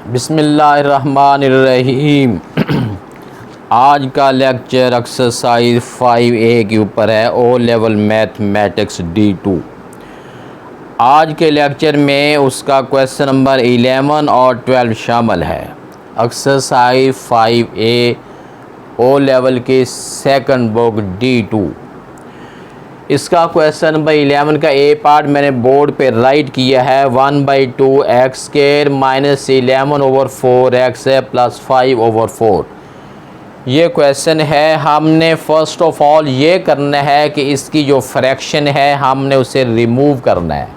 बिस्मिल्लाहिर्रहमानिर्रहीम। आज का लेक्चर एक्सरसाइज 5A के ऊपर है, ओ लेवल मैथमेटिक्स D2। आज के लेक्चर में उसका क्वेश्चन नंबर 11 और 12 शामिल है। एक्सरसाइज 5A ओ लेवल के सेकंड बुक D2। इसका क्वेश्चन नंबर 11 का ए पार्ट मैंने बोर्ड पे राइट किया है। 1/2 एक्स स्क्वायर माइनस 11/4 है प्लस 5/4। ये क्वेश्चन है। हमने फर्स्ट ऑफ ऑल ये करना है कि इसकी जो फ्रैक्शन है हमने उसे रिमूव करना है।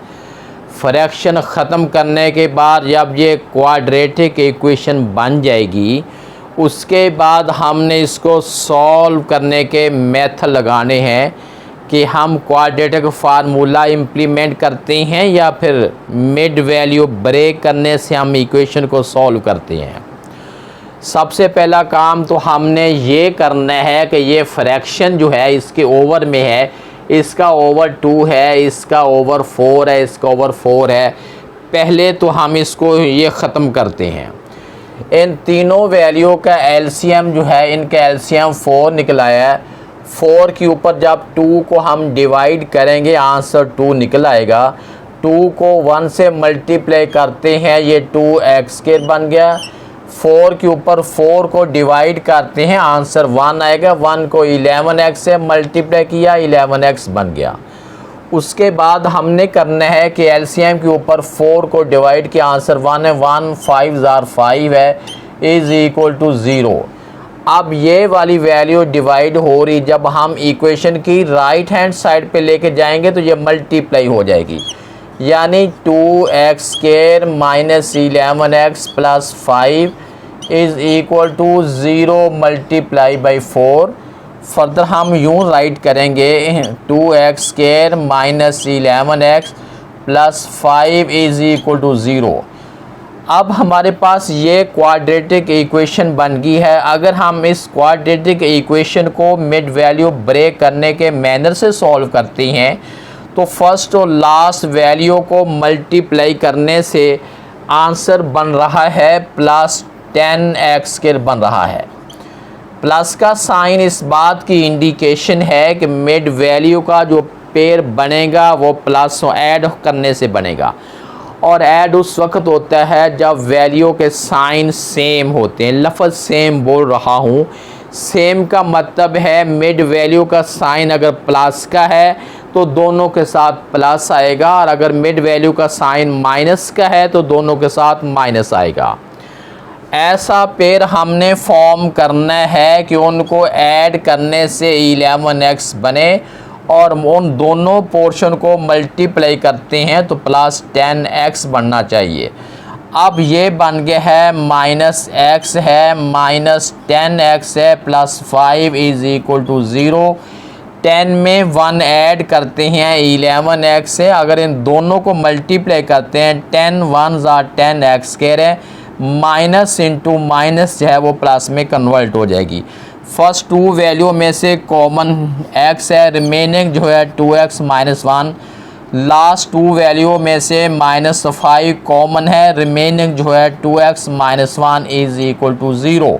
फ्रैक्शन ख़त्म करने के बाद जब ये क्वाड्रेटिक इक्वेशन बन जाएगी उसके बाद हमने इसको सॉल्व करने के मेथड लगाने हैं कि हम क्वाड्रेटिक फार्मूला इम्प्लीमेंट करते हैं या फिर मिड वैल्यू ब्रेक करने से हम इक्वेशन को सॉल्व करते हैं। सबसे पहला काम तो हमने ये करना है कि ये फ्रैक्शन जो है इसके ओवर में है, इसका ओवर 2 है, इसका ओवर 4 है, इसका ओवर 4 है। पहले तो हम इसको ये ख़त्म करते हैं। इन तीनों वैल्यू का एलसीएम जो है, इनका एलसीएम 4 निकल आया है। 4 के ऊपर जब 2 को हम डिवाइड करेंगे आंसर 2 निकल आएगा। 2 को 1 से मल्टीप्लाई करते हैं, ये 2x² बन गया। 4 के ऊपर 4 को डिवाइड करते हैं आंसर 1 आएगा। 1 को 11x से मल्टीप्लाई किया, 11x बन गया। उसके बाद हमने करना है कि एलसीएम के ऊपर 4 को डिवाइड किया आंसर 1 है। 1 5 * 5 है इज़ इक्वल टू 0। अब ये वाली वैल्यू डिवाइड हो रही, जब हम इक्वेशन की राइट हैंड साइड पे लेके जाएंगे तो ये मल्टीप्लाई हो जाएगी, यानी 2x² minus 11x plus 5 is equal to 0 multiply by 4। Further हम यूँ राइट करेंगे 2x² minus 11x plus 5 is equal to 0। अब हमारे पास ये क्वाड्रेटिक इक्वेशन बन गई है। अगर हम इस क्वाड्रेटिक इक्वेशन को मिड वैल्यू ब्रेक करने के मैनर से सॉल्व करते हैं तो फर्स्ट और लास्ट वैल्यू को मल्टीप्लाई करने से आंसर बन रहा है प्लस 10x² बन रहा है। प्लस का साइन इस बात की इंडिकेशन है कि मिड वैल्यू का जो पेयर बनेगा वो प्लस ऐड करने से बनेगा, और ऐड उस वक्त होता है जब वैल्यू के साइन सेम होते हैं। लफ्ज़ सेम बोल रहा हूँ। सेम का मतलब है मिड वैल्यू का साइन अगर प्लस का है तो दोनों के साथ प्लस आएगा, और अगर मिड वैल्यू का साइन माइनस का है तो दोनों के साथ माइनस आएगा। ऐसा पेयर हमने फॉर्म करना है कि उनको ऐड करने से 11x बने, और उन दोनों पोर्शन को मल्टीप्लाई करते हैं तो प्लस 10x बनना चाहिए। अब ये बन गया है -x है माइनस 10x है प्लस 5 इज़ इक्वल टू 0। 10 में 1 ऐड करते हैं 11x से, अगर इन दोनों को मल्टीप्लाई करते हैं 10 1 * 10x कह रहे हैं, माइनस इंटू माइनस जो है वो प्लस में कन्वर्ट हो जाएगी। फर्स्ट 2 वैल्यू में से कॉमन x है, रिमेनिंग जो है 2x माइनस 1। लास्ट 2 वैल्यू में से -5 कॉमन है, रिमेनिंग जो है 2x minus 1 is equal to 0।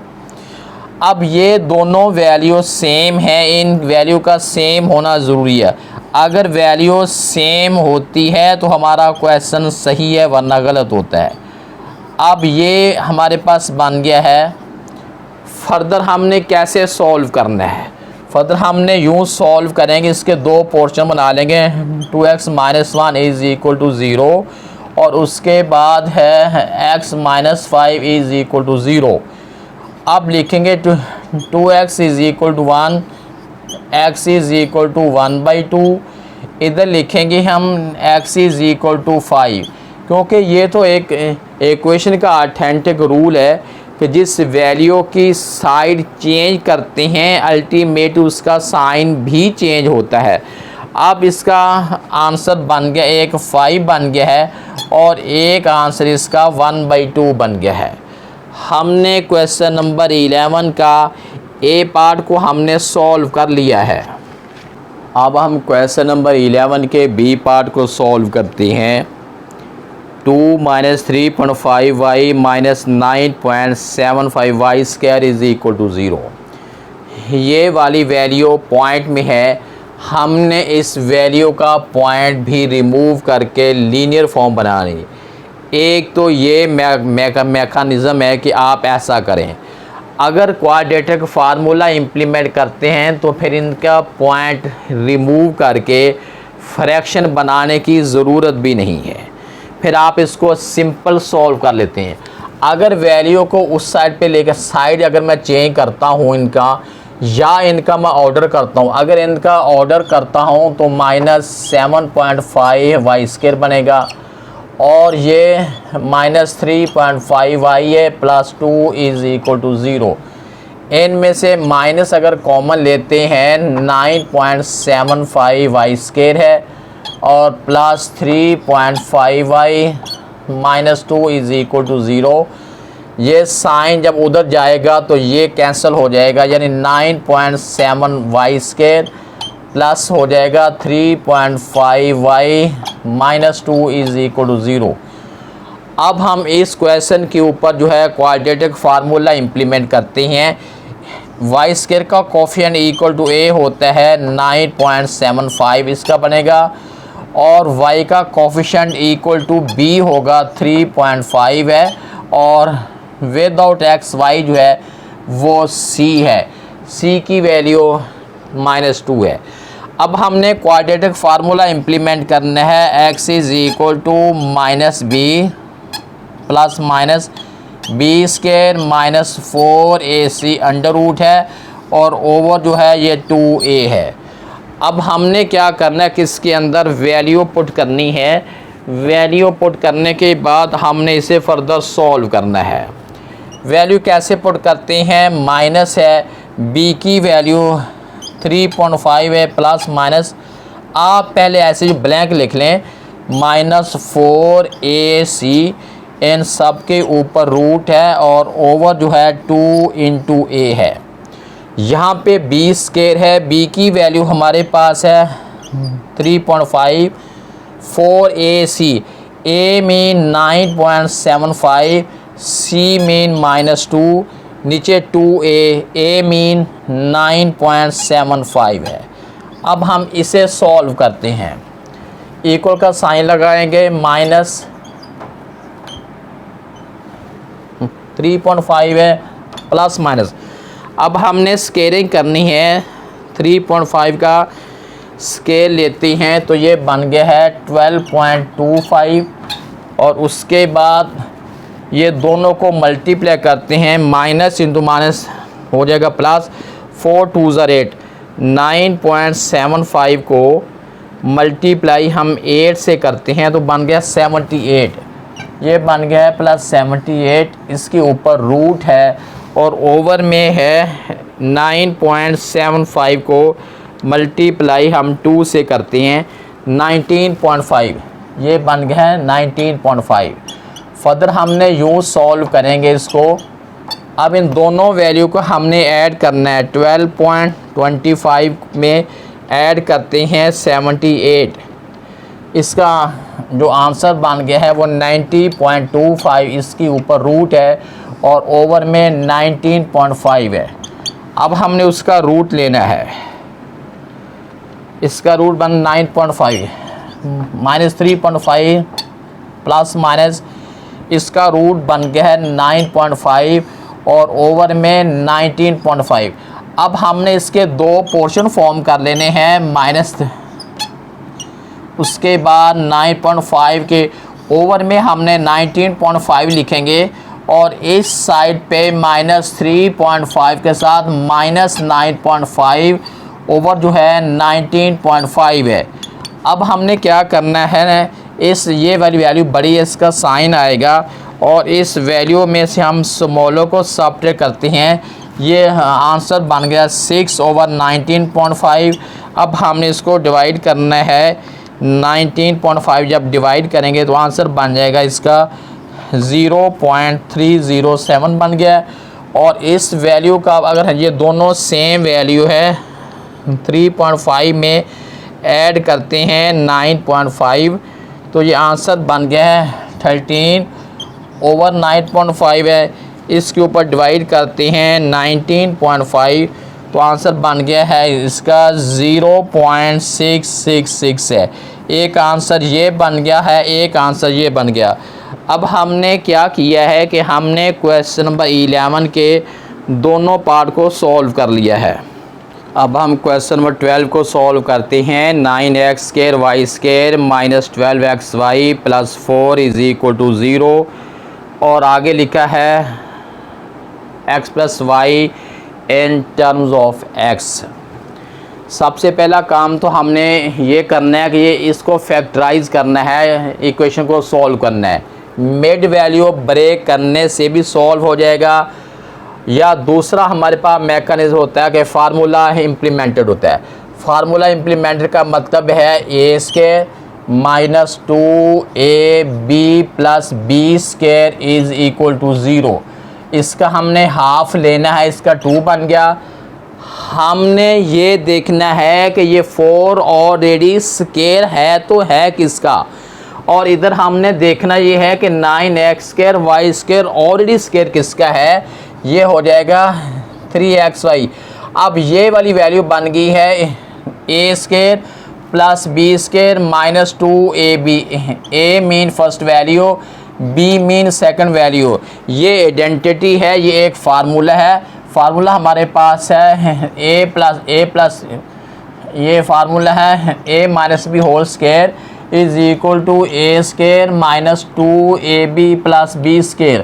अब ये दोनों वैल्यू सेम है, इन वैल्यू का सेम होना ज़रूरी है। अगर वैल्यू सेम होती है तो हमारा क्वेश्चन सही है, वरना गलत होता है। अब ये हमारे पास बन गया है। फर्दर हमने कैसे सॉल्व करना है, फर्दर हमने यूँ सॉल्व करेंगे, इसके 2 पोर्शन बना लेंगे। 2x minus 1 is equal to 0, और उसके बाद है x minus 5 is equal to 0। अब लिखेंगे 2x is equal to 1, x is equal to 1/2। इधर लिखेंगे हम x इज़ इक्वल टू 5, क्योंकि ये तो एक इक्वेशन का ऑथेंटिक रूल है कि जिस वैल्यू की साइड चेंज करते हैं अल्टीमेट उसका साइन भी चेंज होता है। अब इसका आंसर बन गया, एक 5 बन गया है और एक आंसर इसका 1/2 बन गया है। हमने क्वेश्चन नंबर 11 का ए पार्ट को हमने सॉल्व कर लिया है। अब हम क्वेश्चन नंबर 11 के बी पार्ट को सॉल्व करते हैं। 2 minus 3.5y minus 9.75y square is equal to 0। ये वाली वैल्यू पॉइंट में है, हमने इस वैल्यू का पॉइंट भी रिमूव करके लीनियर फॉर्म बनानी। एक तो ये मैकेनिज़्म है कि आप ऐसा करें, अगर क्वाड्रेटिक फार्मूला इम्प्लीमेंट करते हैं तो फिर इनका पॉइंट रिमूव करके फ्रैक्शन बनाने की ज़रूरत भी नहीं है, फिर आप इसको सिंपल सॉल्व कर लेते हैं। अगर वैल्यू को उस साइड पे लेकर साइड अगर मैं चेंज करता हूँ इनका, या इनका मैं ऑर्डर करता हूँ, अगर इनका ऑर्डर करता हूँ तो -7.5y स्क्वायर बनेगा और ये -3.5y है प्लस 2 इज़ इक्वल टू 0। इनमें से माइनस अगर कॉमन लेते हैं 9.75y स्क्वायर है और plus 3.5y minus 2 is equal to 0। ये साइन जब उधर जाएगा तो ये कैंसिल हो जाएगा, यानी 9.7y स्क्वायर प्लस हो जाएगा 3.5y minus 2 is equal to 0। अब हम इस क्वेश्चन के ऊपर जो है क्वाड्रेटिक फार्मूला इम्प्लीमेंट करते हैं। वाई स्क्वायर का कोफिशिएंट इक्वल टू ए होता है 9.75 इसका बनेगा, और y का कोफिशिएंट इक्वल टू बी होगा 3.5 है, और विदाउट एक्स वाई जो है वो c है, c की वैल्यू -2 है। अब हमने क्वाड्रेटिक फार्मूला इम्प्लीमेंट करना है, x is equal to -b plus minus b square minus 4ac under root है, और ओवर जो है ये 2a है। अब हमने क्या करना है कि इसके अंदर वैल्यू पुट करनी है। वैल्यू पुट करने के बाद हमने इसे फर्दर सॉल्व करना है। वैल्यू कैसे पुट करते हैं, माइनस है b की वैल्यू 3.5 है प्लस माइनस, आप पहले ऐसे जो ब्लैंक लिख लें, -4ac इन सब के ऊपर रूट है और ओवर जो है 2 इंटू a है। यहाँ पे b स्क्वायर है, b की वैल्यू हमारे पास है 3.5, 4ac, a mean 9.75, c mean -2, नीचे 2a, a मीन 9.75 है। अब हम इसे सॉल्व करते हैं, इक्वल का साइन लगाएंगे, माइनस 3.5 है प्लस माइनस। अब हमने स्केलिंग करनी है, 3.5 का स्केल लेते हैं तो ये बन गया है 12.25, और उसके बाद ये दोनों को मल्टीप्लाई करते हैं, माइनस इंटू माइनस हो जाएगा प्लस, 4 2 8, 9.75 को मल्टीप्लाई हम 8 से करते हैं तो बन गया 78, ये बन गया है प्लस 78, इसके ऊपर रूट है और ओवर में है 9.75 को मल्टीप्लाई हम 2 से करते हैं 19.5, ये बन गया है 19.5। फर्दर हमने यूँ सॉल्व करेंगे इसको। अब इन दोनों वैल्यू को हमने ऐड करना है, 12.25 में ऐड करते हैं 78, इसका जो आंसर बन गया है वो 90.25, इसके ऊपर रूट है और ओवर में 19.5 है। अब हमने उसका रूट लेना है, इसका रूट बन 9.5 -3.5 प्लस माइनस, इसका रूट बन गया है 9.5 और ओवर में 19.5। अब हमने इसके दो पोर्शन फॉर्म कर लेने हैं, माइनस, उसके बाद 9.5 के ओवर में हमने 19.5 लिखेंगे और इस साइड पे -3.5 के साथ -9.5 ओवर जो है 19.5 है। अब हमने क्या करना है, इस ये वाली वैल्यू बड़ी है, इसका साइन आएगा और इस वैल्यू में से हम स्मॉलों को सब्ट्रैक्ट करते हैं, ये आंसर बन गया 6/19.5। अब हमने इसको डिवाइड करना है, 19.5 जब डिवाइड करेंगे तो आंसर बन जाएगा इसका 0.307 बन गया। और इस वैल्यू का अगर ये दोनों सेम वैल्यू है 3.5 में ऐड करते हैं 9.5 तो ये आंसर बन गया है 13/9.5 है, इसके ऊपर डिवाइड करते हैं 19.5, तो आंसर बन गया है इसका 0.666 है। एक आंसर ये बन गया है, एक आंसर ये बन गया। अब हमने क्या किया है कि हमने क्वेश्चन नंबर 11 के दोनों पार्ट को सॉल्व कर लिया है। अब हम क्वेश्चन नंबर 12 को सॉल्व करते हैं। 9x² y² minus 12xy plus 4 is equal to 0 और आगे लिखा है x plus y in terms of x। सबसे पहला काम तो हमने ये करना है कि ये इसको फैक्टराइज करना है, इक्वेशन को सॉल्व करना है। मिड वैल्यू ब्रेक करने से भी सॉल्व हो जाएगा, या दूसरा हमारे पास मैकेनिज्म होता है कि फार्मूला इम्प्लीमेंटेड होता है। फार्मूला इम्प्लीमेंटेड का मतलब है a² minus 2ab plus b² is equal to 0। इसका हमने हाफ लेना है, इसका 2 बन गया। हमने ये देखना है कि ये 4 ऑलरेडी स्केयर है तो है किसका, और इधर हमने देखना ये है कि 9x² y² ऑलरेडी स्केयर किसका है, ये हो जाएगा 3xy। अब ये वाली वैल्यू बन गई है a² plus b² minus 2ab। a mean first value, b mean second value. ये आइडेंटिटी है, ये एक फार्मूला है। फार्मूला हमारे पास है a प्लस ये फार्मूला है a minus b whole square is equal to a² minus 2ab plus b²।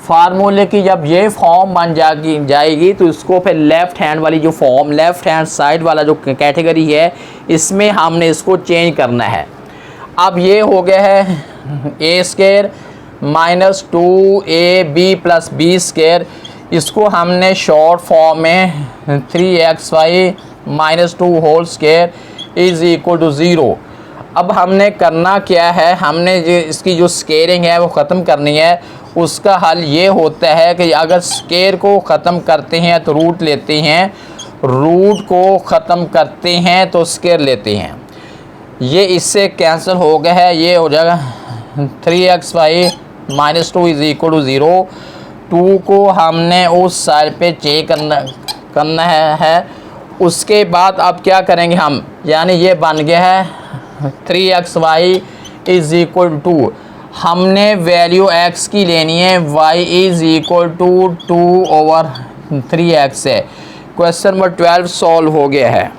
फार्मूले की जब ये फॉर्म बन जाएगी तो इसको फिर लेफ़्ट हैंड वाली जो फॉर्म, लेफ़्ट हैंड साइड वाला जो कैटेगरी है, इसमें हमने इसको चेंज करना है। अब ये हो गया है a² minus 2ab plus b²। इसको हमने शॉर्ट फॉर्म में 3xy minus 2 whole square is equal to 0। अब हमने करना क्या है, हमने जो इसकी जो स्केयरिंग है वो ख़त्म करनी है। उसका हल ये होता है कि अगर स्केयर को ख़त्म करते हैं तो रूट लेते हैं, रूट को ख़त्म करते हैं तो स्केयर लेते हैं। ये इससे कैंसिल हो गया है, ये हो जाएगा 3xy minus 2 is equal to 0। 2 को हमने उस साइड पे चेक करना है। उसके बाद अब क्या करेंगे हम, यानी ये बन गया है 3xy इज़ इक्वल टू, हमने वैल्यू x की लेनी है, y is equal to 2/3x है। क्वेश्चन नंबर 12 सॉल्व हो गया है।